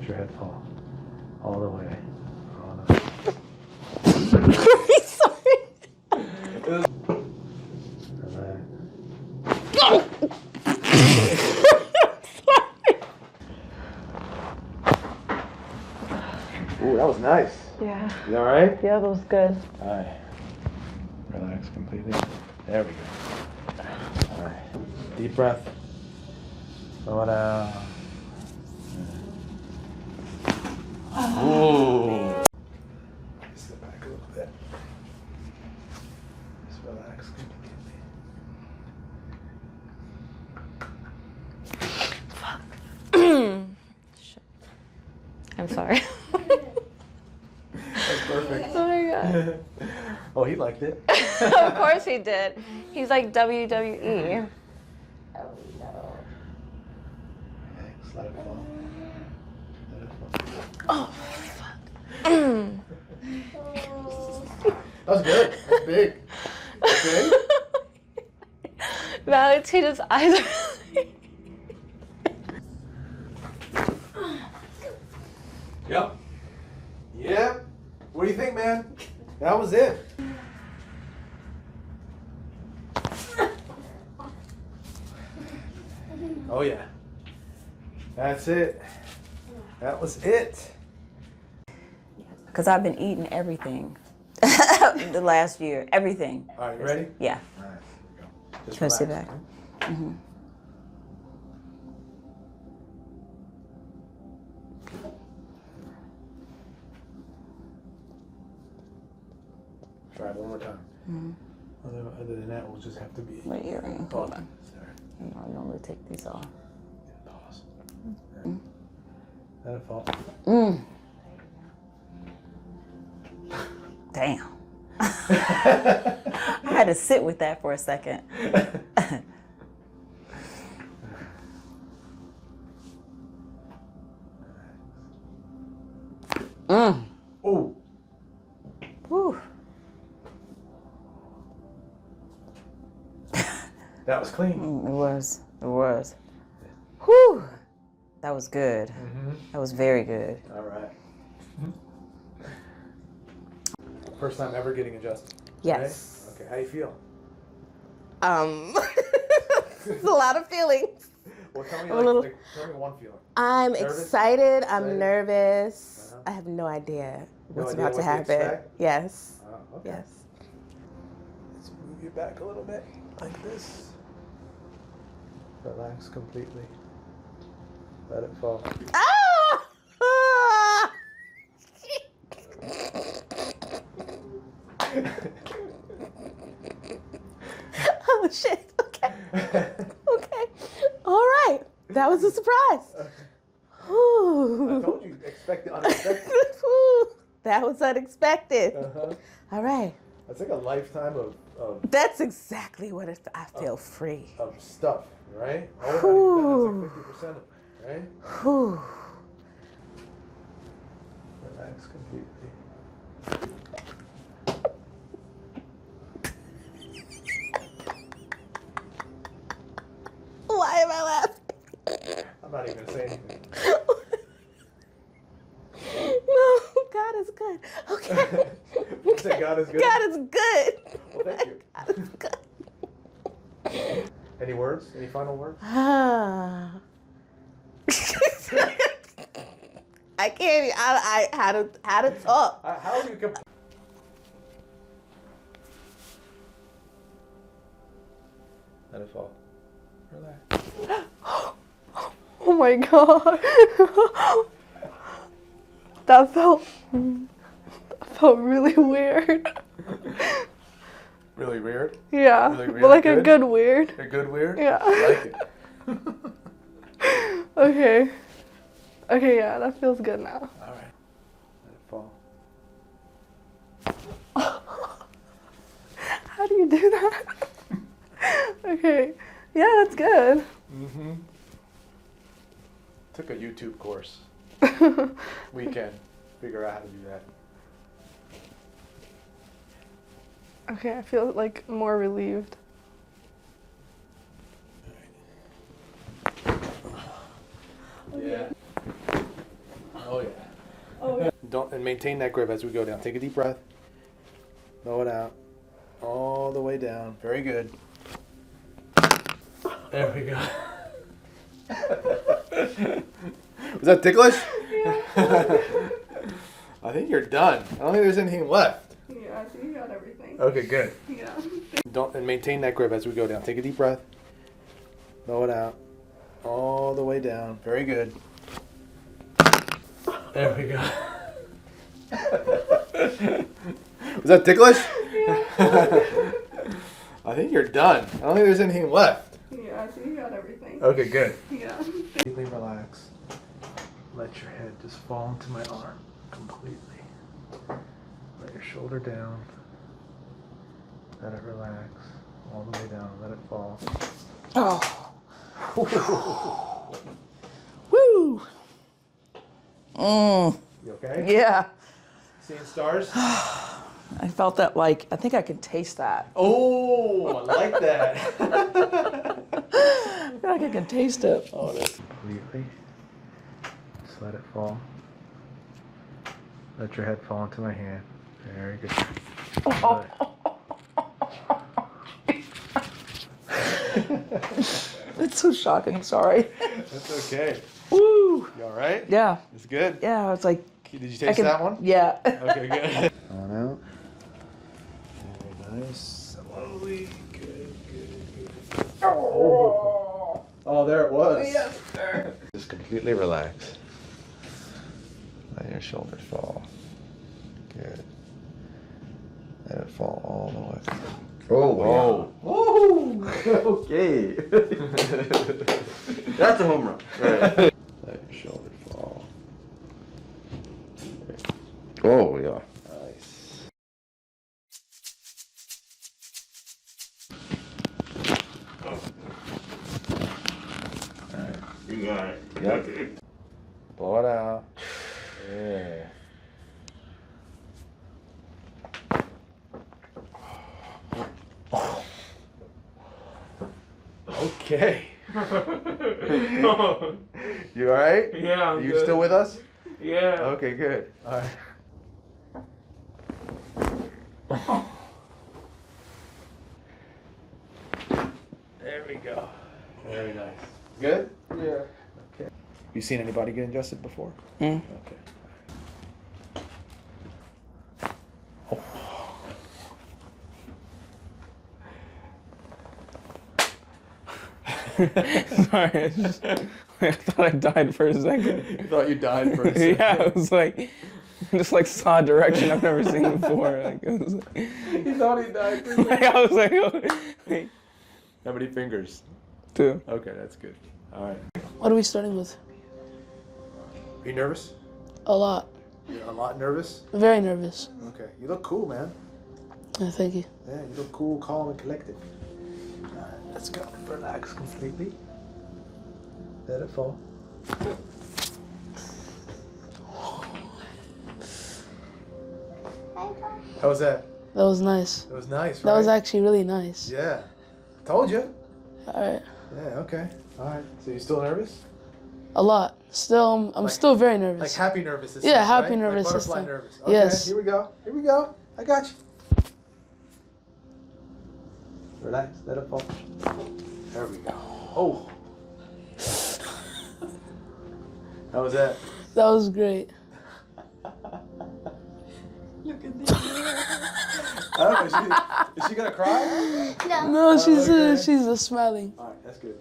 Let your head fall all the way. Sorry. Relax. Ooh, that was nice. Yeah. You all right? Yeah, that was good. All right. Relax completely. There we go. All right. Deep breath. Slow it out. Ooh. Step back a little bit. Just relax completely. Shit. I'm sorry. That's perfect. Oh my god. Oh, he liked it. Of course he did. He's like WWE. Oh no. Relax, let it fall. Let it fall. Oh, fuck. That was good. That's big. Okay. Valentina's eyes are Yep. Yep. What do you think, man? That was it. Oh yeah. That's it. That was it. Because I've been eating everything the last year. Everything. All right, you ready? Yeah. All right, here we go. Just Can I sit relax. back? Mm-hmm. Try it one more time. Mm-hmm. Other than that, we'll just have to be. My earring. Hold on. Sorry. I normally take these off. Pause. Let it fall. Mm. Damn. I had to sit with that for a second. Mm. Oh. Whew. That was clean. It was. It was. Whew. That was good. Mm-hmm. That was very good. All right. First time ever getting adjusted. Yes. Right? Okay, how you feel? It's a lot of feelings. Well, tell me, tell me one feeling. I'm Nervous? excited. I'm Excited? nervous. Uh-huh. I have no idea what's idea about to what to happen. expect? Yes. Oh, okay. Yes. Let's move you back a little bit, like this. Relax completely. Let it fall. Ah! Oh shit. Okay. Okay. All right. That was a surprise. I Ooh. told you, expect the unexpected. Ooh. That was unexpected. Uh-huh. All right. That's like a lifetime of That's exactly what I feel free. stuff, right? All that you've done is like 50% of it, right? Whew. Relax completely. Why am I laughing? I'm not even gonna say anything. No, God is good. Okay. You say God is good? God is good. Well, thank you. God is good. Any words? Any final words? Ah. I can't. I how to talk. How do you compare? Let it fall. Relax. Oh my God. That felt really weird. Really weird? Yeah, Really weird, but like good? a good weird. A good weird? Yeah. I like it. Okay. Okay, yeah, that feels good now. All right. Let it fall. How do you do that? Okay. Yeah, that's good. Mm-hmm. Took a YouTube course. We can figure out how to do that. Okay, I feel like more relieved. Yeah. And maintain that grip as we go down. Take a deep breath. Blow it out. All the way down. Very good. There we go. Was that ticklish? I think you're done. I don't think there's anything left. Yeah, I think you got everything. Okay, good. Yeah. And maintain that grip as we go down. Take a deep breath. Blow it out. All the way down. Very good. There we go. Was that ticklish? I think you're done. I don't think there's anything left. Yeah, I think you got everything. Okay, good. Yeah. Completely relax. Let your head just fall into my arm completely. Let your shoulder down. Let it relax. All the way down. Let it fall. Oh. Woo. You okay? Yeah. Seeing stars? I felt that, like, I think I could taste that. Oh, I like that. I feel like I can taste it. Oh, that's completely. Just let it fall. Let your head fall into my hand. Very good. It's so shocking. Sorry. That's okay. Woo. You all right? Yeah. It's good. Yeah. It's like. Did you taste that one? Yeah. Okay, good. On out. Very nice. Slowly. Good, good, good. Oh. Oh, there it was. Yes, sir. Just completely relax. Let your shoulders fall. Good. Let it fall all the way. Oh, Whoa. Okay. that's a home run. Right. Let your shoulders fall. Oh, yeah. Nice. Alright. You got it. Yep. Blow it out. Yeah. Okay. You alright? Yeah, I'm You good. still with us? Yeah. Okay, good. Alright. There we go. Very nice. Good? Yeah. Okay. You seen anybody get adjusted before? Mm. Okay. Sorry, I thought I died for a second. You thought you died for a second. Yeah, I was like, just like saw a direction I've never seen before. Like, it was like, You thought he died for a second. I was like, oh, wait, How many fingers? 2. Okay, that's good. Alright. What are we starting with? Are you nervous? A lot. You're a lot nervous? Very nervous. Okay. You look cool, man. Thank you. Yeah, you look cool, calm, and collected. Alright, let's go. Relax completely. Let it fall. How was that? That was nice. That was nice, right? That was actually really nice. Yeah. Told you. All right. Yeah, okay. Alright. So you still nervous? A lot. Still, I'm Like- still very nervous. Like happy nervous this Yeah, time, happy right? nervous Like this butterfly time. nervous. Okay, Yes. here we go. Here we go. I got you. Relax. Let it fall. There we go. Oh. How was that? That was great. I don't know. Is she gonna cry? No, she's okay. she's smiling. All right, that's good.